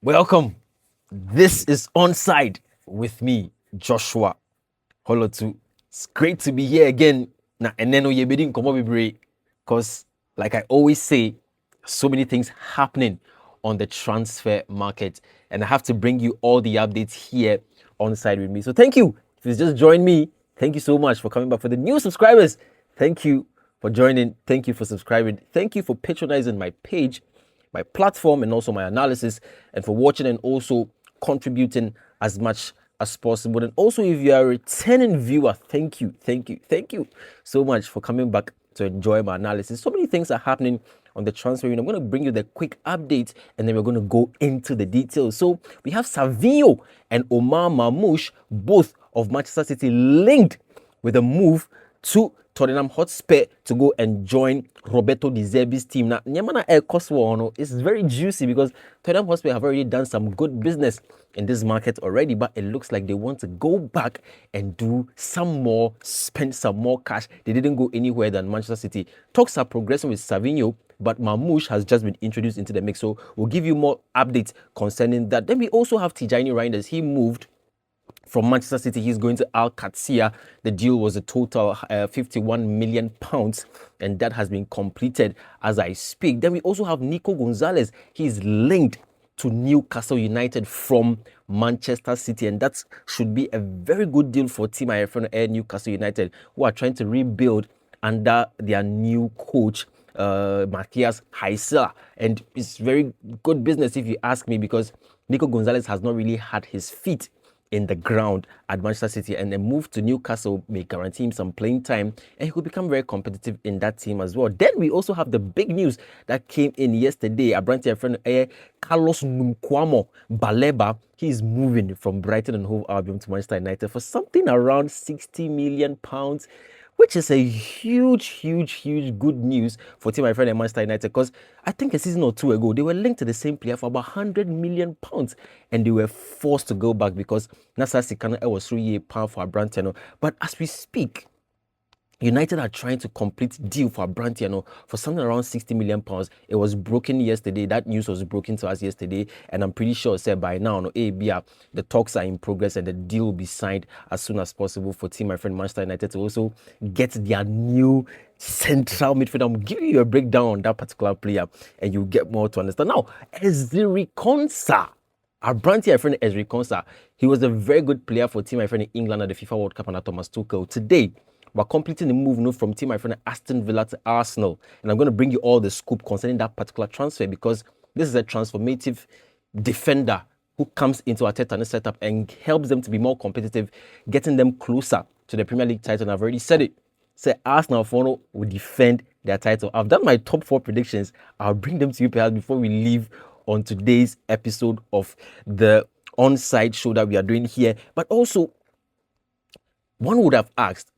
Welcome. This is Onside with me, Joshua Holotu. It's great to be here again. Now, and then you be because, like I always say, so many things happening on the transfer market, and I have to bring you all the updates here on side with me. So, thank you. If you just joined me, thank you so much for coming back. For the new subscribers, thank you for joining. Thank you for subscribing. Thank you for patronizing my page, my platform, and also my analysis, and for watching and also contributing as much as possible. And also, if you are a returning viewer, thank you so much for coming back to enjoy my analysis. So many things are happening on the transfer window. I'm going to bring you the quick update, and then we're going to go into the details. So we have Savinho and Omar Mamouche, both of Manchester City, linked with a move to Tottenham Hotspur to go and join Roberto De Zerbi's team. Now, Nyamana Air Coswo is very juicy because Tottenham Hotspur have already done some good business in this market already, but it looks like they want to go back and do some more, spend some more cash. They didn't go anywhere than Manchester City. Talks are progressing with Savinho, but Mamouche has just been introduced into the mix. So we'll give you more updates concerning that. Then we also have Tijani Reinders. He moved from Manchester City. He's going to Al Qadsiya. The deal was a total 51 million pounds, and that has been completed as I speak. Then we also have Nico Gonzalez. He's linked to Newcastle United from Manchester City, and that should be a very good deal for Team IFN Air Newcastle United, who are trying to rebuild under their new coach, Matthias Heisler. And it's very good business if you ask me, because Nico Gonzalez has not really had his feet in the ground at Manchester City, and a move to Newcastle may guarantee him some playing time, and he could become very competitive in that team as well. Then we also have the big news that came in yesterday. Abranti friend Carlos Noom Quomah Baleba, he's moving from Brighton and Hove Albion to Manchester United for something around £60 million, which is a huge good news for Team My Friend at Manchester United, because I think a season or two ago, they were linked to the same player for about £100 million, and they were forced to go back because Nasser Sikana was £3 for Abrantiano. But as we speak, United are trying to complete deal for Abrantiano for something around £60 million. It was broken yesterday. That news was broken to us yesterday, and I'm pretty sure said by now, the talks are in progress and the deal will be signed as soon as possible for Team My Friend Manchester United to also get their new central midfielder. I'm giving you a breakdown on that particular player, and you'll get more to understand. Now, Ezri Konsa. Our brand here, friend Ezri Konsa, he was a very good player for Team My Friend in England at the FIFA World Cup under Thomas Tuchel. Today, we're completing the move from Team My Friend Aston Villa to Arsenal, and I'm going to bring you all the scoop concerning that particular transfer, because this is a transformative defender who comes into Arteta's setup and helps them to be more competitive, getting them closer to the Premier League title. And I've already said it. Say Arsenal will defend their title. I've done my top 4 predictions. I'll bring them to you perhaps before we leave on today's episode of the Onside show that we are doing here. But also, one would have asked,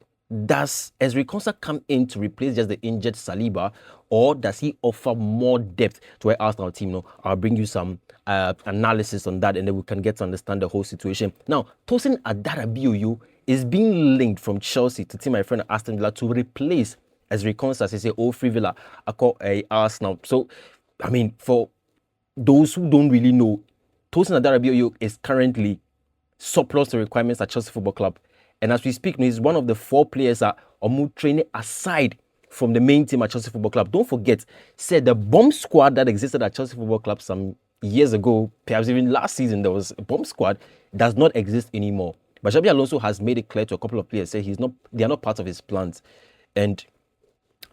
does Ezri Konsa come in to replace just the injured Saliba, or does he offer more depth to our Arsenal team? No, I'll bring you some analysis on that, and then we can get to understand the whole situation. Now, Tosin Adarabioyo is being linked from Chelsea to Team My Friend Aston Villa to replace Ezri Konsa, as say, Free Villa, Arsenal. So, I mean, for those who don't really know, Tosin Adarabioyo is currently surplus to requirements at Chelsea Football Club. And as we speak, he's one of the 4 players that are training aside from the main team at Chelsea Football Club. Don't forget, said the bomb squad that existed at Chelsea Football Club some years ago, perhaps even last season, there was a bomb squad, does not exist anymore. But Xabi Alonso has made it clear to a couple of players, say they are not part of his plans. And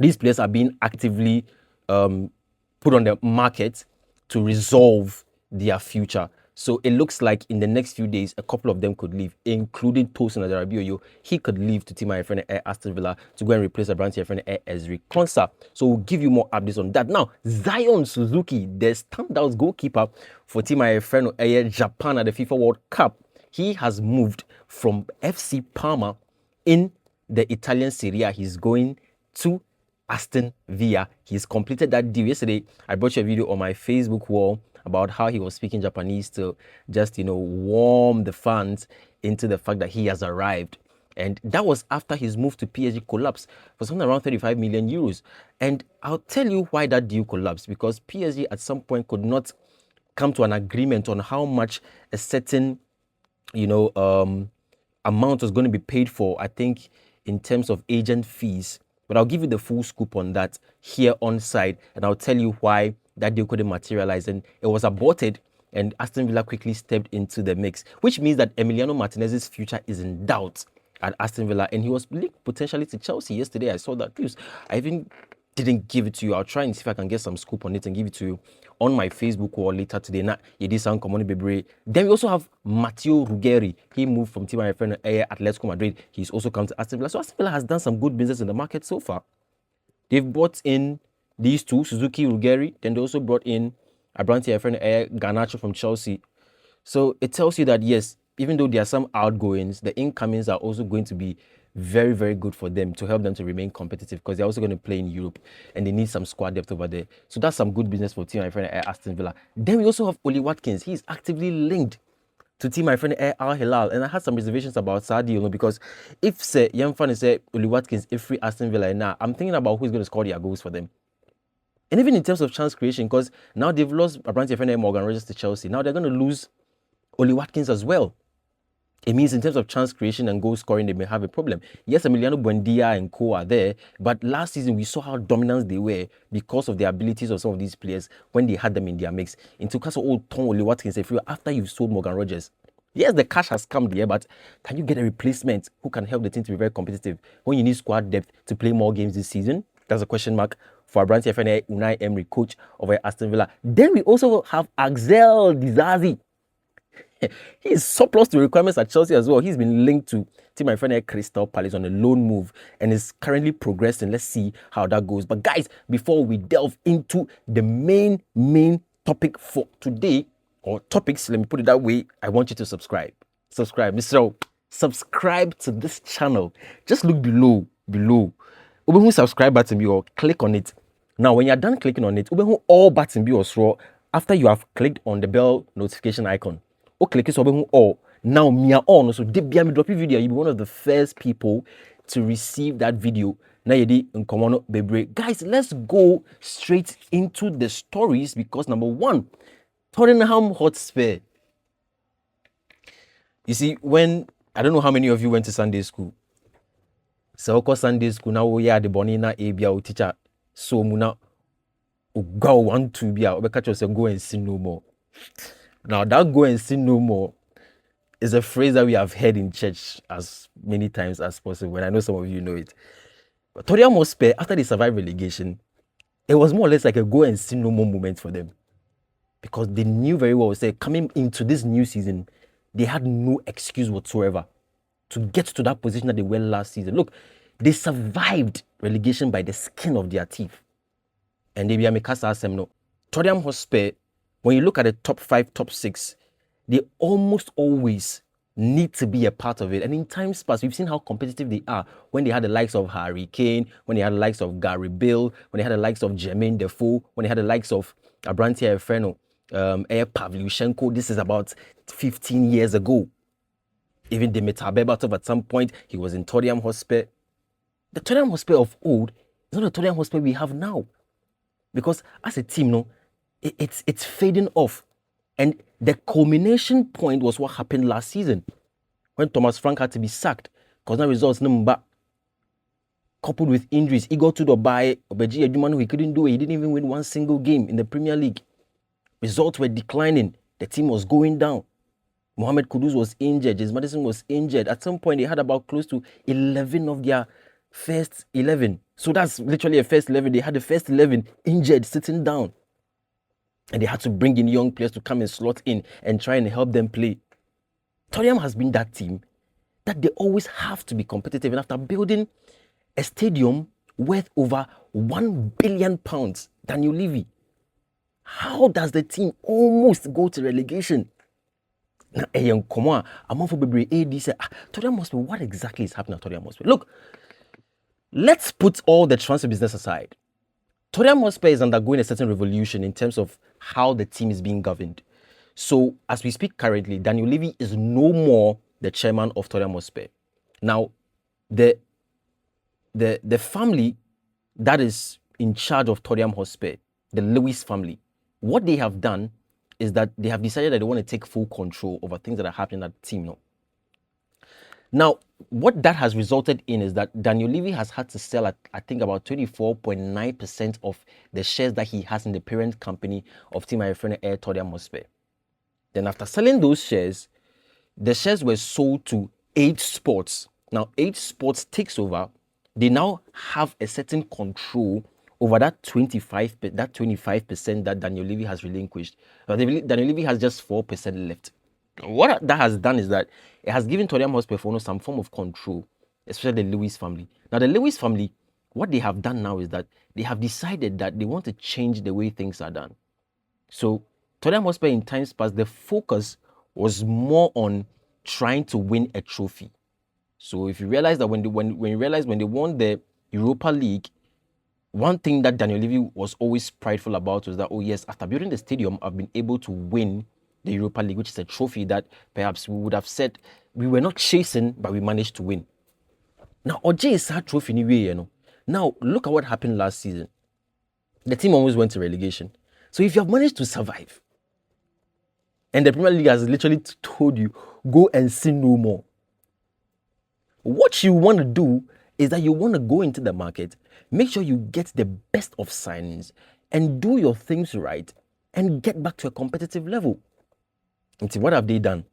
these players are being actively put on the market to resolve their future. So it looks like in the next few days, a couple of them could leave, including Tosin Adarabioyo. He could leave to Team IFN Air Aston Villa to go and replace the brand IFN Air Ezri Konsa. So we'll give you more updates on that. Now, Zion Suzuki, the standout goalkeeper for Team IFN Air Japan at the FIFA World Cup, he has moved from FC Parma in the Italian Serie A. He's going to Aston Villa. He's completed that deal. Yesterday, I brought you a video on my Facebook wall about how he was speaking Japanese to just, warm the fans into the fact that he has arrived. And that was after his move to PSG collapsed for something around 35 million euros. And I'll tell you why that deal collapsed, because PSG at some point could not come to an agreement on how much a certain, amount was going to be paid for, I think, in terms of agent fees. But I'll give you the full scoop on that here on site, and I'll tell you why that deal couldn't materialize. And it was aborted, and Aston Villa quickly stepped into the mix, which means that Emiliano Martinez's future is in doubt at Aston Villa, and he was linked potentially to Chelsea yesterday. I saw that news. I even didn't give it to you. I'll try and see if I can get some scoop on it and give it to you on my Facebook wall later today. Now, Yedisa Nkomah Baleba. Then we also have Matteo Ruggeri. He moved from Team friend Atletico Madrid. He's also come to Aston Villa. So Aston Villa has done some good business in the market so far. They've brought in these two, Suzuki, Ruggeri. Then they also brought in Abranti friend Garnacho from Chelsea. So it tells you that yes, even though there are some outgoings, the incomings are also going to be very, very good for them to help them to remain competitive, because they're also going to play in Europe and they need some squad depth over there. So that's some good business for Team my friend Aston Villa. Then we also have Oli Watkins. He's actively linked to Team my friend Al Hilal, and I had some reservations about Sadio, because if say young fan say Oli Watkins if free Aston Villa now, I'm thinking about who's going to score their goals for them. And even in terms of chance creation, because now they've lost a branch of Morgan Rogers to Chelsea. Now they're going to lose Oli Watkins as well. It means in terms of chance creation and goal scoring, they may have a problem. Yes, Emiliano Buendia and co are there, but last season we saw how dominant they were because of the abilities of some of these players when they had them in their mix. Into case of old Tom Oli Watkins, if you after you've sold Morgan Rogers, yes, the cash has come there, but can you get a replacement who can help the team to be very competitive when you need squad depth to play more games this season? That's a question mark for Abranti FNA Unai Emery, coach of Aston Villa. Then we also have Axel Dizazi. He is surplus to requirements at Chelsea as well. He's been linked to Team my friend Crystal Palace on a loan move and is currently progressing. Let's see how that goes. But guys, before we delve into the main topic for today, or topics, let me put it that way, I want you to subscribe. Mr. Subscribe to this channel. Just look below. Open subscribe button or click on it. Now, when you're done clicking on it, open all button or so after you have clicked on the bell notification icon. Click it so all. Now me on so debia me drop a video, you'll be one of the first people to receive that video. Now you Nkomah Baleba. Guys, let's go straight into the stories, because number one, Tottenham Hotspur. You see, when I don't know how many of you went to Sunday school. So Sunday school now we are the bonina abia teacher. So muna go 1 2 bia catch us and go and sin no more. Now that go and sin no more is a phrase that we have heard in church as many times as possible, and I know some of you know it. But Tottenham Hotspur, after they survived relegation, it was more or less like a go and sin no more moment for them, because they knew very well, say, coming into this new season, they had no excuse whatsoever to get to that position that they were last season. Look, they survived relegation by the skin of their teeth. And they be a Mikasa no. Tottenham Hotspur, when you look at the top 5, top 6, they almost always need to be a part of it. And in times past, we've seen how competitive they are when they had the likes of Harry Kane, when they had the likes of Gary Bill, when they had the likes of Jermaine Defoe, when they had the likes of Abranti Efreno, Pavlyuchenko. This is about 15 years ago. Even Dimitar Berbatov at some point, he was in Tottenham Hotspur. The Tottenham Hotspur of old is not the Tottenham Hotspur we have now. Because as a team, it's fading off. And the culmination point was what happened last season, when Thomas Frank had to be sacked because no results, coupled with injuries. He got to the buy Obeji Edumanu, he couldn't do it. He didn't even win one single game in the Premier League. Results were declining. The team was going down. Mohamed Kudus was injured. James Maddison was injured. At some point, they had about close to 11 of their first 11. So that's literally a first 11. They had the first 11 injured, sitting down. And they had to bring in young players to come and slot in and try and help them play. Tottenham has been that team that they always have to be competitive. And after building a stadium worth over £1 billion, Daniel Levy, how does the team almost go to relegation? Now, Ezri Konsa, among for AD said, Tottenham Hotspur, what exactly is happening at Tottenham Hotspur? Look, let's put all the transfer business aside. Tottenham Hotspur is undergoing a certain revolution in terms of how the team is being governed. So, as we speak currently, Daniel Levy is no more the chairman of Tottenham Hotspur. Now, the family that is in charge of Tottenham Hotspur, the Lewis family, what they have done is that they have decided that they want to take full control over things that are happening at the team now. Now, what that has resulted in is that Daniel Levy has had to sell at, I think, about 24.9% of the shares that he has in the parent company of Team Ayefreno Air Tottenham Hotspur. Then after selling those shares, the shares were sold to 8 Sports. Now, 8 Sports takes over. They now have a certain control over that 25% that Daniel Levy has relinquished. Now, Daniel Levy has just 4% left. What that has done is that it has given Tottenham Hotspur some form of control, especially the Lewis family. Now, the Lewis family, what they have done now is that they have decided that they want to change the way things are done. So, Tottenham Hotspur in times past, the focus was more on trying to win a trophy. So, if you realize that when they won the Europa League, one thing that Daniel Levy was always prideful about was that, oh yes, after building the stadium, I've been able to win the Europa League, which is a trophy that perhaps we would have said we were not chasing, but we managed to win. Now, Oje is that trophy anyway, you know. Now, look at what happened last season. The team almost went to relegation. So if you have managed to survive, and the Premier League has literally told you, go and sin no more, what you want to do is that you want to go into the market, make sure you get the best of signings, and do your things right, and get back to a competitive level. And see, what have they done?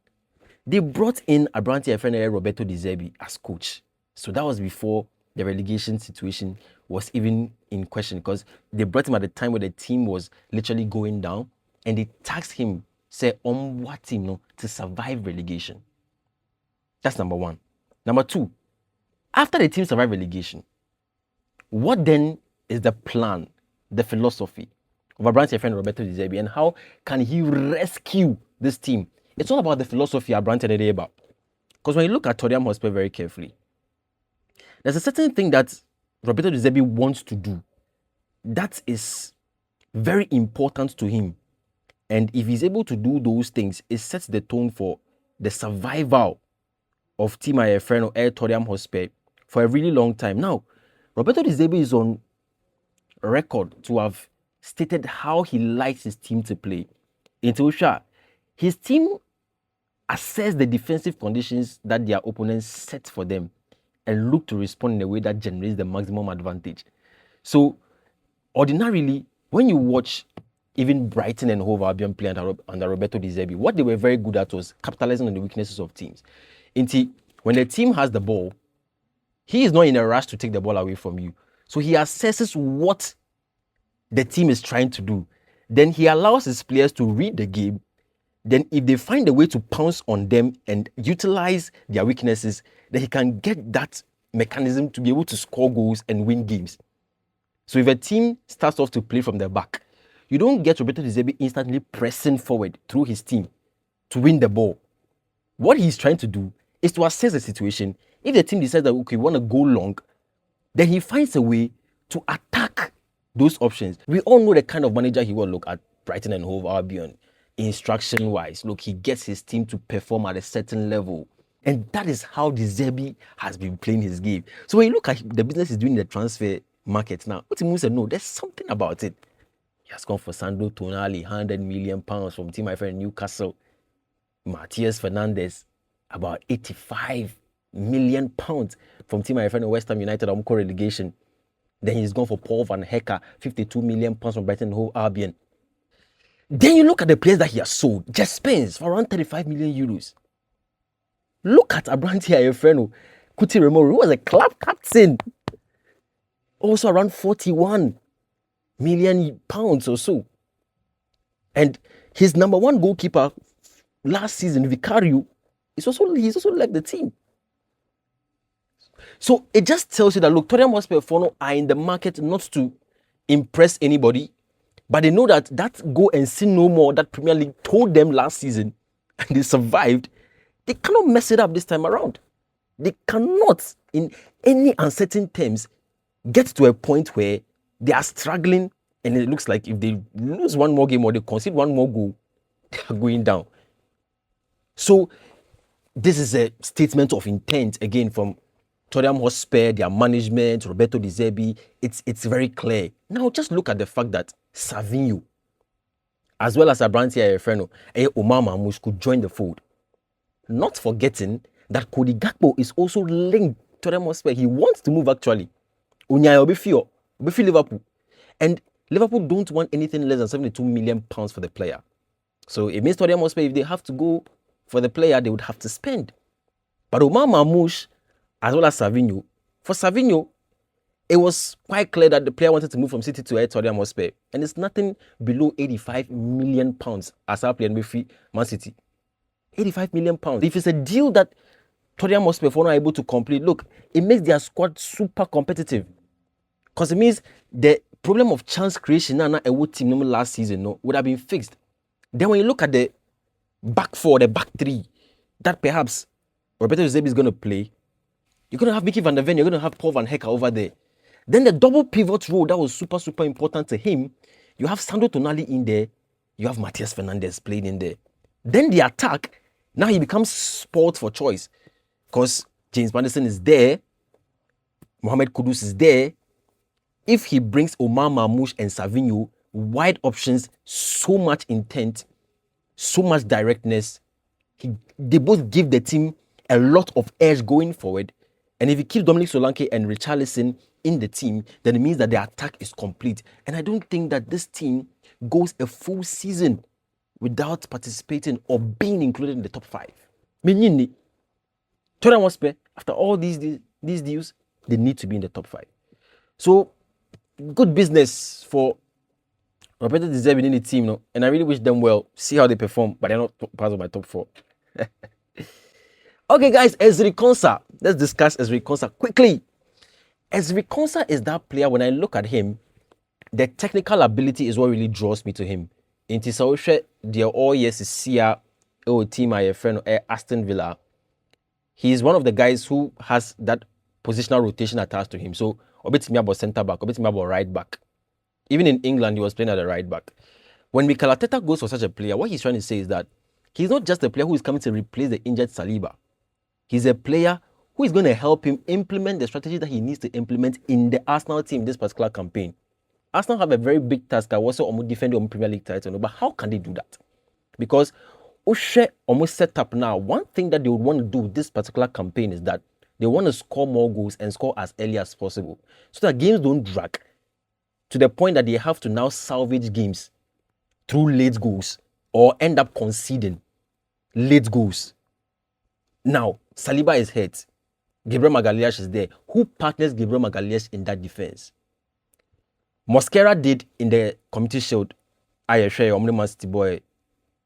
They brought in Abranti FNA Roberto De Zerbi as coach. So that was before the relegation situation was even in question, because they brought him at the time where the team was literally going down, and they tasked him, say, on what team no, to survive relegation. That's number one. Number two, after the team survived relegation, what then is the plan, the philosophy of Abranti FNA Roberto De Zerbi, and how can he rescue this team? It's all about the philosophy Abranti today about. Because when you look at Tottenham Hotspur very carefully, there's a certain thing that Roberto De Zerbi wants to do that is very important to him. And if he's able to do those things, it sets the tone for the survival of Team Ayefreno Air Tottenham Hotspur for a really long time. Now, Roberto De Zerbi is on record to have stated how he likes his team to play. In Tosha, his team assess the defensive conditions that their opponents set for them and look to respond in a way that generates the maximum advantage. So, ordinarily, when you watch even Brighton and Hove Albion play under Roberto De Zerbi, what they were very good at was capitalizing on the weaknesses of teams. When the team has the ball, he is not in a rush to take the ball away from you. So he assesses what the team is trying to do. Then he allows his players to read the game. Then if they find a way to pounce on them and utilize their weaknesses, then he can get that mechanism to be able to score goals and win games. So if a team starts off to play from the back, you don't get Roberto De Zerbi instantly pressing forward through his team to win the ball. What he's trying to do is to assess the situation. If the team decides that, okay, we want to go long, then he finds a way to attack those options. We all know the kind of manager he will look at Brighton and Hove Albion. Instruction-wise, look, he gets his team to perform at a certain level. And that is how De Zerbi has been playing his game. So when you look at the business he's doing in the transfer market now, what he said, no, there's something about it. He has gone for Sandro Tonali, £100 million from Team My Friend Newcastle. Matthias Fernandes, about £85 million from Team My Friend West Ham United, relegation. Then he's gone for Paul Van Hecker, £52 million from Brighton and Hove Albion. Then you look at the players that he has sold. Just Spence for around 35 million euros. Look at Abranti Ayefreno, Kuti Remoro, who was a club captain. Also around 41 million pounds or so. And his number one goalkeeper last season, Vicario, he's also left the team. So it just tells you that, look, Tottenham Hotspur are in the market not to impress anybody, but they know that go and sin no more that Premier League told them last season, and they survived. They cannot mess it up this time around. They cannot, in any uncertain terms, get to a point where they are struggling, and it looks like if they lose one more game or they concede one more goal, they are going down. So this is a statement of intent, again, from Tottenham Hotspur, their management, Roberto De Zerbi. It's very clear. Now just look at the fact that Savinho, as well as Abrantia Efreno, Omar Mamouche could join the fold. Not forgetting that Cody Gakpo is also linked to the Hotspur. He wants to move actually. Unyaya Obifio Liverpool. And Liverpool don't want anything less than £72 million for the player. So it means Tottenham Hotspur, if they have to go for the player, they would have to spend. But Omar Mamouche, as well as Savinho, for Savinho, it was quite clear that the player wanted to move from City to Tottenham Hotspur. And it's nothing below £85 million as our player with Man City. £85 million. If it's a deal that Tottenham Hotspur are not able to complete, look, it makes their squad super competitive. Because it means the problem of chance creation and a team last season would have been fixed. Then when you look at the back four, the back three, that perhaps Roberto Eusebio is going to play, you're going to have Mickey van der Ven, you're going to have Paul van Hecke over there. Then the double pivot role that was super, super important to him, you have Sandro Tonali in there, you have Matias Fernandes playing in there. Then the attack, now he becomes sport for choice. Because James Maddison is there, Mohamed Kudus is there. If he brings Omar Mamouche and Savinho, wide options, so much intent, so much directness, they both give the team a lot of edge going forward. And if he keeps Dominic Solanke and Richarlison in the team, then it means that the attack is complete. And I don't think that this team goes a full season without participating or being included in the top 5. Meaning, Tottenham Hotspur, after all these deals, they need to be in the top 5. So, good business for Roberto De Zerbi in the team, and I really wish them well. See how they perform, but they're not part of my top 4. Okay, guys, Ezri Konsa. Let's discuss Ezri Konsa quickly. Ezri Konsa is that player, when I look at him, the technical ability is what really draws me to him. In Tisauche, they're all yes, see a team, my friend, Aston Villa. He's one of the guys who has that positional rotation attached to him. So, obetimi about centre back, obetimi about right back. Even in England, he was playing at the right back. When Mikel Arteta goes for such a player, what he's trying to say is that he's not just a player who is coming to replace the injured Saliba. He's a player who is going to help him implement the strategy that he needs to implement in the Arsenal team this particular campaign. Arsenal have a very big task. I also almost defend the Premier League title, but how can they do that? Because Oshe almost set up now. One thing that they would want to do this particular campaign is that they want to score more goals and score as early as possible, so that games don't drag to the point that they have to now salvage games through late goals or end up conceding late goals. Now, Saliba is hurt. Gabriel Magalhaes is there. Who partners Gabriel Magalhaes in that defense? Mosquera did in the Community Shield. I assure you, Man City boy.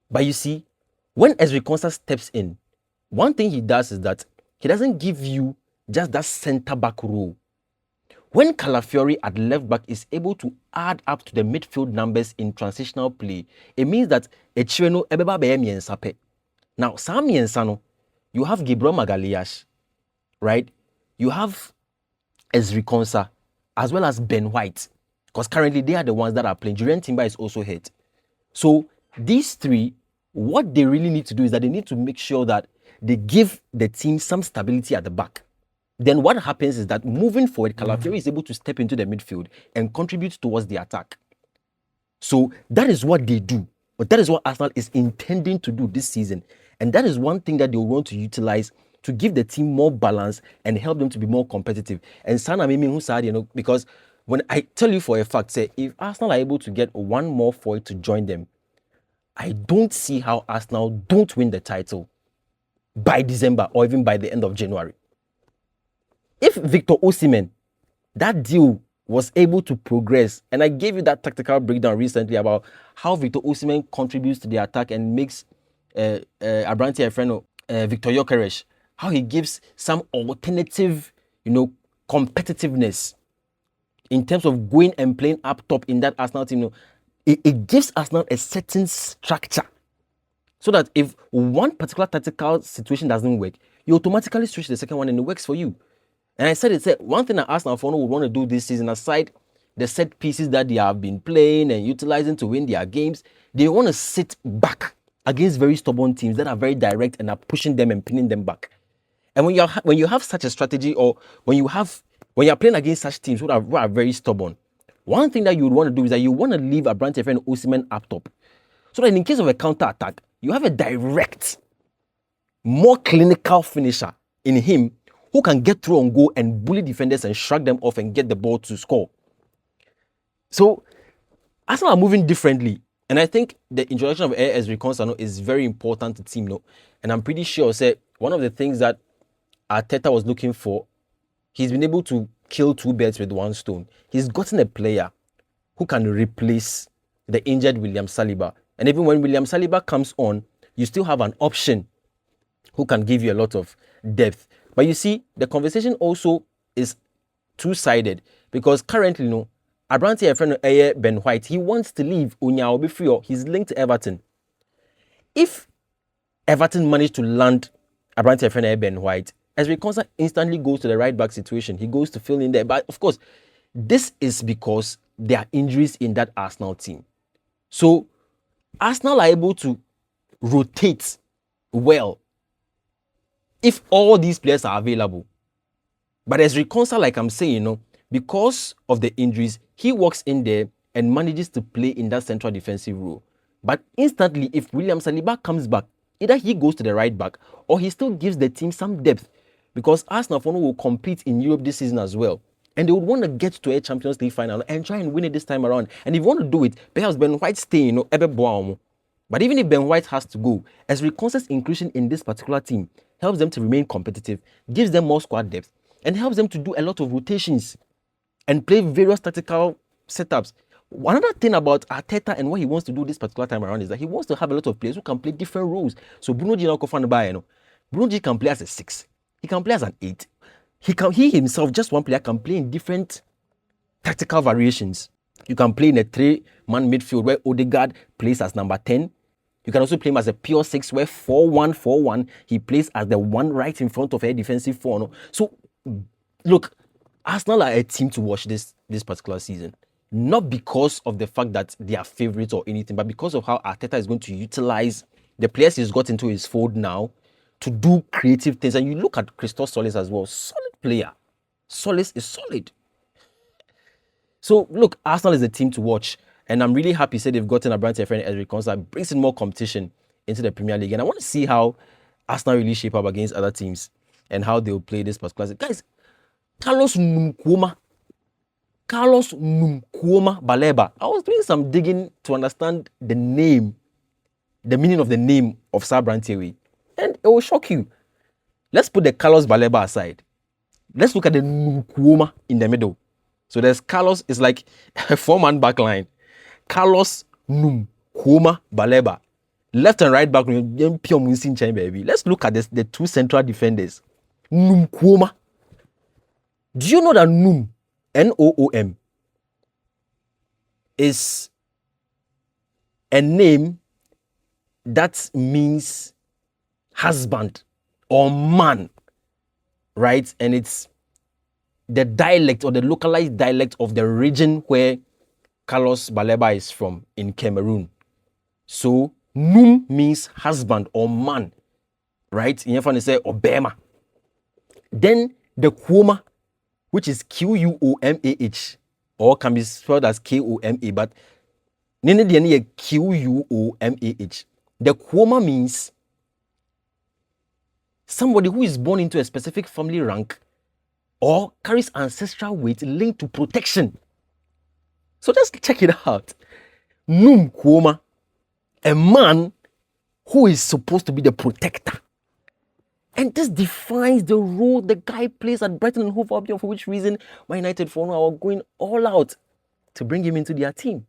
But you see, when Ezri Konsa steps in, one thing he does is that he doesn't give you just that centre-back role. When Calafiori at left-back is able to add up to the midfield numbers in transitional play, it means that Echireno ebeba be miensape. Now, Sam Miensano, you have Gabriel Magalhaes, right? You have Ezri Konsa, as well as Ben White, because currently they are the ones that are playing. Julian Timber is also hurt. So these three, what they really need to do is that they need to make sure that they give the team some stability at the back. Then what happens is that moving forward, Calafiori is able to step into the midfield and contribute towards the attack. So that is what they do. But that is what Arsenal is intending to do this season. And that is one thing that they want to utilize to give the team more balance and help them to be more competitive. And Sana Mimi who said, because when I tell you for a fact, say, if Arsenal are able to get one more forward to join them, I don't see how Arsenal don't win the title by December or even by the end of January. If Victor Osimhen, that deal was able to progress, and I gave you that tactical breakdown recently about how Victor Osimhen contributes to the attack and makes Abranti Efreno, Victor Gyökeres, how he gives some alternative, competitiveness in terms of going and playing up top in that Arsenal team. It gives Arsenal a certain structure so that if one particular tactical situation doesn't work, you automatically switch to the second one and it works for you. And I said one thing that Arsenal would want to do this season, aside the set pieces that they have been playing and utilizing to win their games, they want to sit back against very stubborn teams that are very direct and are pushing them and pinning them back. And when you have such a strategy, or when you're playing against such teams who are very stubborn, one thing that you would want to do is that you want to leave Abrante and Osimhen up top, So that in case of a counter attack, you have a direct, more clinical finisher in him who can get through on goal and bully defenders and shrug them off and get the ball to score. So Arsenal are moving differently. And I think the introduction of Ezri Konsa is very important to the team. And I'm pretty sure one of the things that Arteta was looking for, he's been able to kill two birds with one stone. He's gotten a player who can replace the injured William Saliba. And even when William Saliba comes on, you still have an option who can give you a lot of depth. But you see, the conversation also is two-sided because currently, Abrante, a friend of Ben White, he wants to leave Unya. He's linked to Everton. If Everton managed to land Abrante, a friend of Ben White, Ezri Konsa instantly goes to the right back situation. He goes to fill in there. But of course, this is because there are injuries in that Arsenal team. So Arsenal are able to rotate well if all these players are available. But Ezri Konsa, like I'm saying, because of the injuries, he walks in there and manages to play in that central defensive role. But instantly, if William Saliba comes back, either he goes to the right back or he still gives the team some depth, because Arsenal will compete in Europe this season as well. And they would want to get to a Champions League final and try and win it this time around. And if you want to do it, perhaps Ben White stay, But even if Ben White has to go, Ezri Konsa's inclusion in this particular team helps them to remain competitive, gives them more squad depth, and helps them to do a lot of rotations and play various tactical setups. Another thing about Arteta and what he wants to do this particular time around is that he wants to have a lot of players who can play different roles. So Bruno G Bruno G can play as a 6. He can play as an 8. He himself, just one player, can play in different tactical variations. You can play in a 3-man midfield where Odegaard plays as number 10. You can also play him as a pure 6 where 4-1-4-1. He plays as the one right in front of a defensive 4. So, look, Arsenal are a team to watch this particular season. Not because of the fact that they are favorites or anything, but because of how Arteta is going to utilize the players he's got into his fold now to do creative things. And you look at Christos Solis as well. Solid player. Solis is solid. So, look, Arsenal is a team to watch. And I'm really happy they've gotten a brand friend Ezri Konsa, brings in more competition into the Premier League. And I want to see how Arsenal really shape up against other teams and how they'll play this particular season. Guys, Carlos Noom Quomah Baleba. I was doing some digging to understand the meaning of the name of Sabrantewe. And it will shock you. Let's put the Carlos Baleba aside. Let's look at the Noom Quomah in the middle. So there's Carlos, is like a 4-man back line. Carlos Noom Quomah Baleba. Left and right back, baby. Let's look at the two central defenders. Noom Quomah. Do you know that Noom, N-O-O-M, is a name that means husband or man, right? And it's the dialect or the localized dialect of the region where Carlos Baleba is from in Cameroon. So Noom means husband or man, right? In Yefan say Obama. Then the Quomah, which is Q-U-O-M-A-H, or can be spelled as K-O-M-A, but Q-U-O-M-A-H. The Quomah means somebody who is born into a specific family rank or carries ancestral weight linked to protection. So just check it out. Noom Quomah, a man who is supposed to be the protector. And this defines the role the guy plays at Brighton and Hove Albion, for which reason Man United for now are going all out to bring him into their team.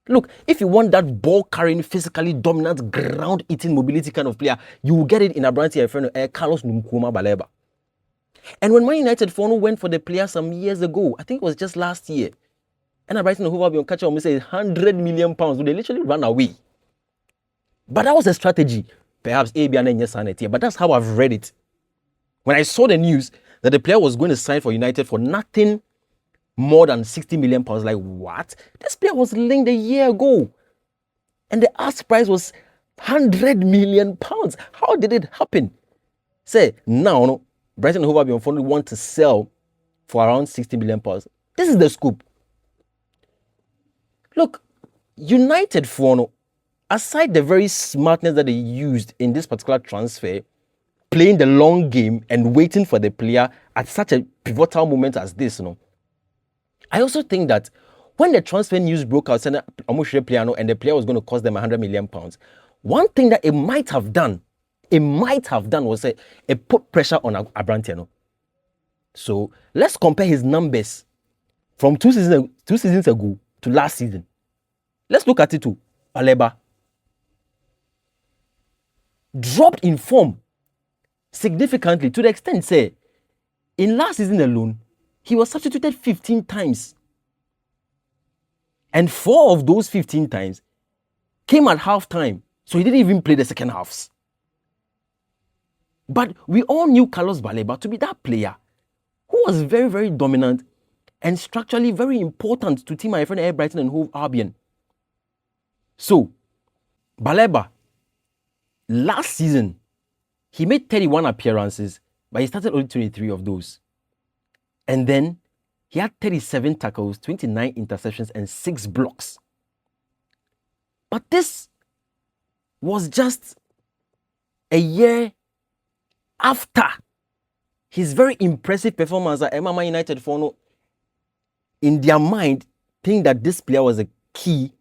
Look, if you want that ball-carrying, physically dominant, ground-eating mobility kind of player, you will get it in Abrante Carlos Noom Quomah Baleba. And when Man United for now went for the player some years ago, I think it was just last year, and Brighton and Hove Albion catch almost £100 million, they literally ran away. But that was a strategy. Perhaps but that's how I've read it. When I saw the news that the player was going to sign for United for nothing more than £60 million, like, what? This player was linked a year ago. And the ask price was £100 million. How did it happen? Say, now, Brighton and Hove Albion want to sell for around £60 million. This is the scoop. Look, United for aside the very smartness that they used in this particular transfer, playing the long game and waiting for the player at such a pivotal moment as this, I also think that when the transfer news broke out, saying player and the player was going to cost them £100 million, one thing that it might have done was say it put pressure on Abrante. So let's compare his numbers from two seasons ago to last season. Let's look at it too. Baleba dropped in form significantly to the extent, say, in last season alone, he was substituted 15 times. And 4 of those 15 times came at halftime. So he didn't even play the second halves. But we all knew Carlos Baleba to be that player who was very, very dominant and structurally very important to Team Air Brighton and Hove Albion. So, Baleba, last season, he made 31 appearances, but he started only 23 of those. And then he had 37 tackles, 29 interceptions, and 6 blocks. But this was just a year after his very impressive performance at Man United for in their mind, think that this player was a key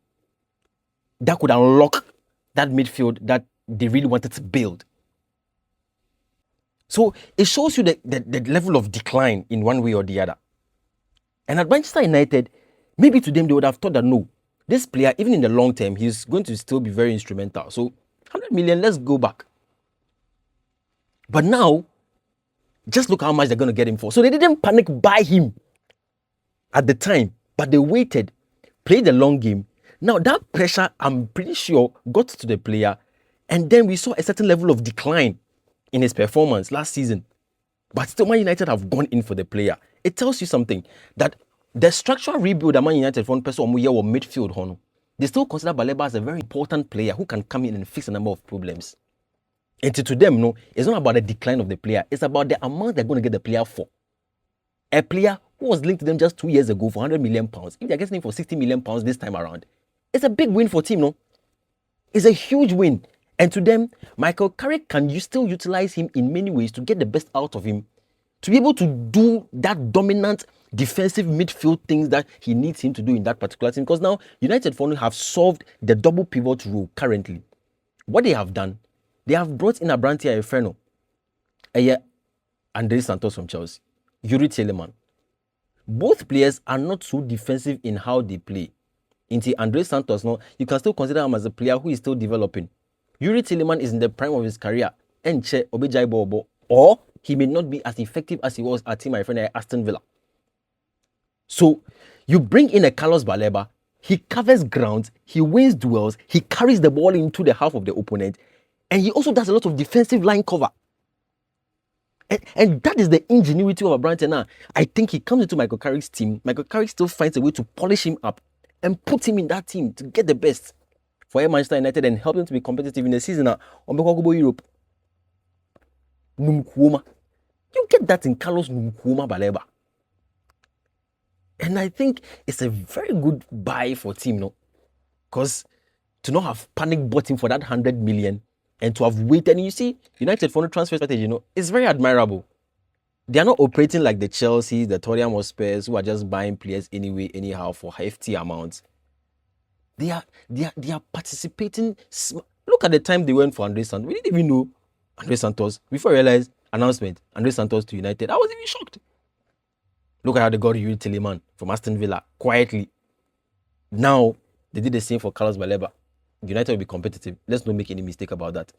that could unlock that midfield that they really wanted to build. So it shows you the level of decline in one way or the other. And at Manchester United, maybe to them they would have thought that no, this player, even in the long term, he's going to still be very instrumental. So 100 million, let's go back. But now, just look how much they're going to get him for. So they didn't panic buy him at the time, but they waited, played the long game. Now that pressure, I'm pretty sure, got to the player, and then we saw a certain level of decline in his performance last season. But still, Man United have gone in for the player. It tells you something, that the structural rebuild that Man United for person or midfield, they still consider Baleba as a very important player who can come in and fix a number of problems. And to them, it's not about the decline of the player. It's about the amount they're going to get the player for. A player who was linked to them just 2 years ago for £100 million. If they're getting him for £60 million this time around, it's a big win for team, It's a huge win. And to them, Michael Carrick can still utilize him in many ways to get the best out of him, to be able to do that dominant defensive midfield things that he needs him to do in that particular team. Because now United have solved the double pivot rule currently. What they have done, they have brought in Abrante Ayeferno, Andre Santos from Chelsea, Yuri Tielemans. Both players are not so defensive in how they play. Into Andre Santos, you can still consider him as a player who is still developing. Yuri Tielemans is in the prime of his career, or he may not be as effective as he was at Team Aston Villa. So you bring in a Carlos Baleba, he covers ground, he wins duels, he carries the ball into the half of the opponent, and he also does a lot of defensive line cover. And that is the ingenuity of Abrante now. I think he comes into Michael Carrick's team. Michael Carrick still finds a way to polish him up and put him in that team to get the best for Manchester United and help them to be competitive in the season on Europe. Noom Quomah. You get that in Carlos Noom Quomah Baleba. And I think it's a very good buy for team, because to not have panic bought him for that 100 million and to have waited. And you see, United for the transfer strategy, it's very admirable. They are not operating like the Chelsea, the Tottenham or Spurs, who are just buying players anyway, anyhow, for hefty amounts. They are participating. Look at the time they went for Andre Santos. We didn't even know Andre Santos. Before I realized, announcement, Andre Santos to United, I was even shocked. Look at how they got Yuri Tielemans from Aston Villa, quietly. Now, they did the same for Carlos Baleba. United will be competitive. Let's not make any mistake about that.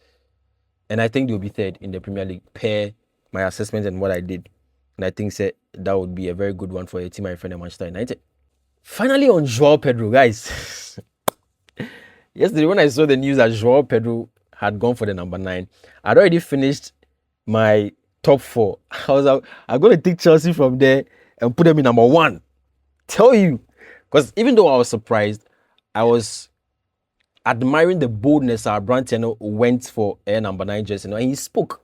And I think they'll be third in the Premier League, per my assessment and what I did. And I think that would be a very good one for a team, my friend, at Manchester United. Finally, on João Pedro, guys. Yesterday, when I saw the news that João Pedro had gone for the number 9, I'd already finished my top 4. I'm going to take Chelsea from there and put them in number 1. Tell you. Because even though I was surprised, I was admiring the boldness that Abrante went for a number 9 jersey. And he spoke,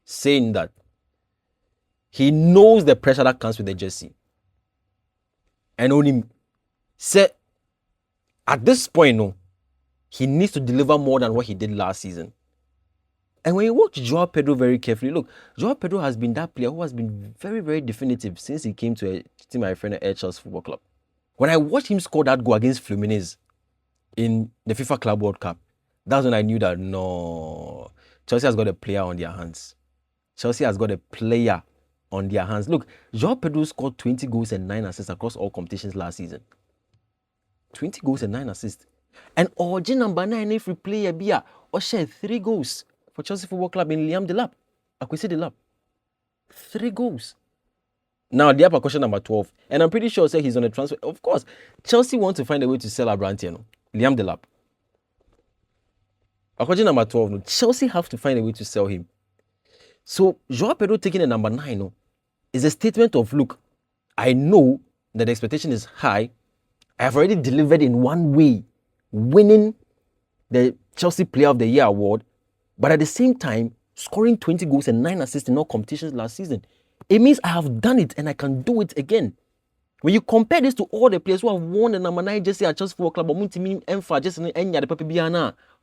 saying that he knows the pressure that comes with the jersey. And only said, at this point, he needs to deliver more than what he did last season. And when you watch João Pedro very carefully, look, João Pedro has been that player who has been very, very definitive since he came to a team my friend at Chelsea Football Club. When I watched him score that goal against Fluminense in the FIFA Club World Cup, that's when I knew that, no, Chelsea has got a player on their hands. Chelsea has got a player on their hands. Look, João Pedro scored 20 goals and 9 assists across all competitions last season. 20 goals and 9 assists. And Origin number 9, if we play a beer, or share 3 goals for Chelsea Football Club in Liam Delap. Akwesi Delap. 3 goals. Now, the upper question number 12. And I'm pretty sure say he's on a transfer. Of course, Chelsea want to find a way to sell Abrantiano. Liam Delap. Question number 12. No, Chelsea have to find a way to sell him. So, João Pedro taking a number 9 no, is a statement of, look, I know that the expectation is high. I have already delivered in one way, winning the Chelsea Player of the Year award, but at the same time, scoring 20 goals and 9 assists in all competitions last season. It means I have done it and I can do it again. When you compare this to all the players who have won the number 9 jersey at Chelsea Football Club,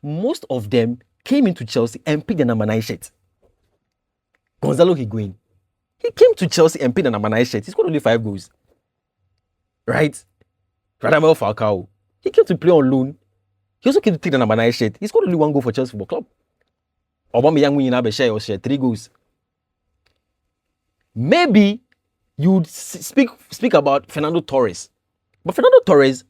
most of them came into Chelsea and picked the number 9 shirt. Gonzalo Higuain, he came to Chelsea and picked the number 9 shirt. He scored only 5 goals. Right? Radamel Falcao, he came to play on loan. He also came to take the number 9 shirt. He scored only 1 goal for Chelsea Football Club. Aubameyang win share or share 3 goals. Maybe you would speak about Fernando Torres. But Fernando Torres,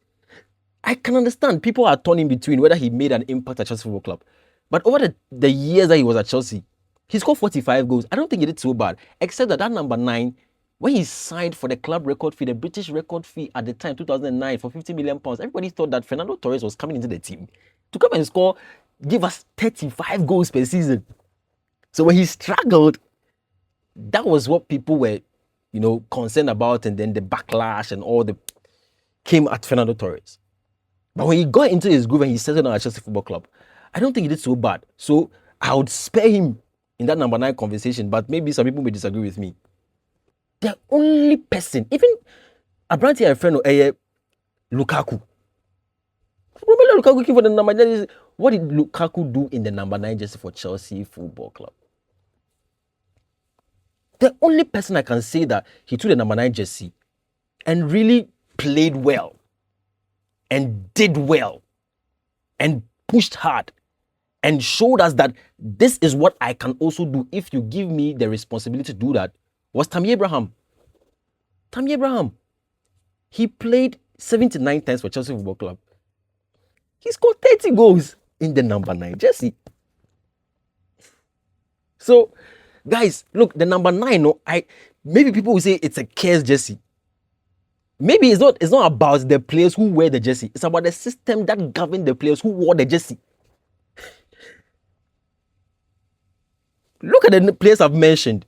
I can understand people are torn in between whether he made an impact at Chelsea Football Club. But over the years that he was at Chelsea, he scored 45 goals. I don't think he did so bad. Except that number 9, when he signed for the club record fee, the British record fee at the time, 2009, for £50 million, everybody thought that Fernando Torres was coming into the team to come and score, give us 35 goals per season. So when he struggled, that was what people were, concerned about, and then the backlash and all the came at Fernando Torres. But when he got into his groove and he settled down at Chelsea Football Club, I don't think he did so bad. So I would spare him in that number 9 conversation, but maybe some people may disagree with me. The only person, even Abranti and friend, Lukaku. Remember Lukaku came for the number 9. What did Lukaku do in the number 9 jersey for Chelsea Football Club? The only person I can say that he took the number 9 jersey and really played well and did well and pushed hard and showed us that this is what I can also do if you give me the responsibility to do that was Tammy Abraham. Tammy Abraham. He played 79 times for Chelsea Football Club. He scored 30 goals in the number 9 jersey. So, guys, look, the number 9, maybe people will say it's a curse jersey. Maybe it's not about the players who wear the jersey. It's about the system that governed the players who wore the jersey. Look at the players I've mentioned.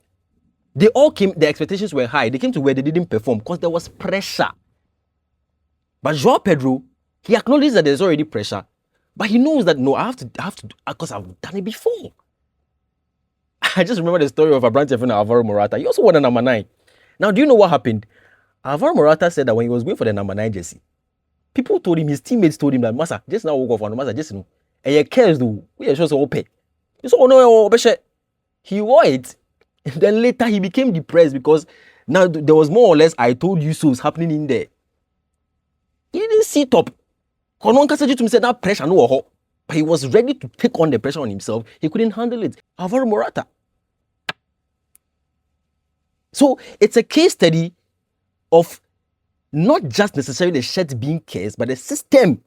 They all came, the expectations were high. They came to where they didn't perform because there was pressure. But João Pedro, he acknowledges that there's already pressure. But he knows that, no, I have to, because I've done it before. I just remember the story of Abranti and Alvaro Morata. He also won the number 9. Now, do you know what happened? Alvaro Morata said that when he was going for the number 9 jersey, people told him, his teammates told him that, Masa, just now walk off on Masa, just know. And he cares, though. We are sure so open. He wore it. And then later he became depressed because now there was more or less I told you so happening in there. He didn't sit up. To say that pressure no, but he was ready to take on the pressure on himself. He couldn't handle it. Alvaro Morata. So it's a case study of not just necessarily the shirt being cursed, but the system.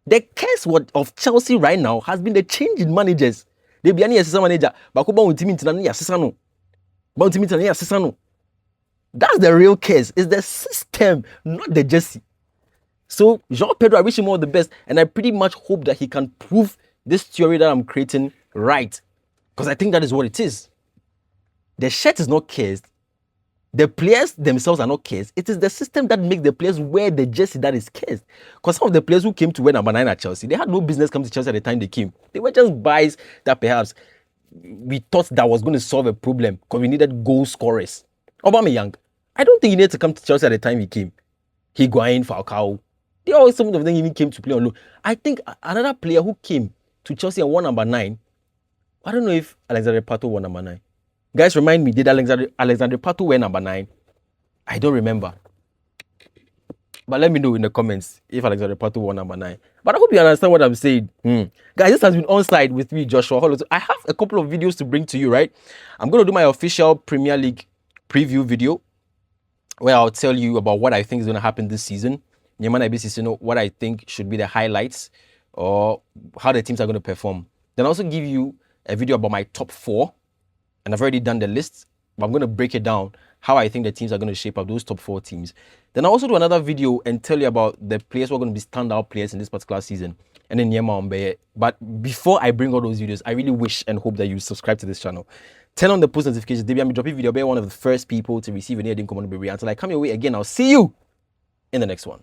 The curse of Chelsea right now has been the change in managers. They be any assistant manager, but that's the real case. It's the system, not the jersey. So João Pedro, I wish him all the best, and I pretty much hope that he can prove this theory that I'm creating right, because I think that is what it is. The shirt is not cursed. The players themselves are not cursed. It is the system that makes the players wear the jersey that is cursed. Because some of the players who came to wear number 9 at Chelsea, they had no business coming to Chelsea at the time they came. They were just buys that perhaps we thought that was going to solve a problem because we needed goal scorers. Aubameyang, I don't think he needed to come to Chelsea at the time he came. Higuain, Falcao, They always, some of them even came to play on loan. I think another player who came to Chelsea and won number 9, I don't know if Alexander Pato won number 9. Guys, remind me, did Alexander Pato wear number 9? I don't remember. But let me know in the comments if Alexander Pato won number 9. But I hope you understand what I'm saying. Guys, this has been Onside with me, Joshua Hollow. I have a couple of videos to bring to you, right? I'm going to do my official Premier League preview video where I'll tell you about what I think is going to happen this season. What I think should be the highlights or how the teams are going to perform. Then I'll also give you a video about my top 4. And I've already done the list, but I'm going to break it down how I think the teams are going to shape up, those top 4 teams. Then I'll also do another video and tell you about the players who are going to be standout players in this particular season. And then Nyema Ombeye. But before I bring all those videos, I really wish and hope that you subscribe to this channel. Turn on the post notifications. Debbie, I'm dropping video. Be one of the first people to receive an Noom Quomah Baleba. Until I come your way again, I'll see you in the next one.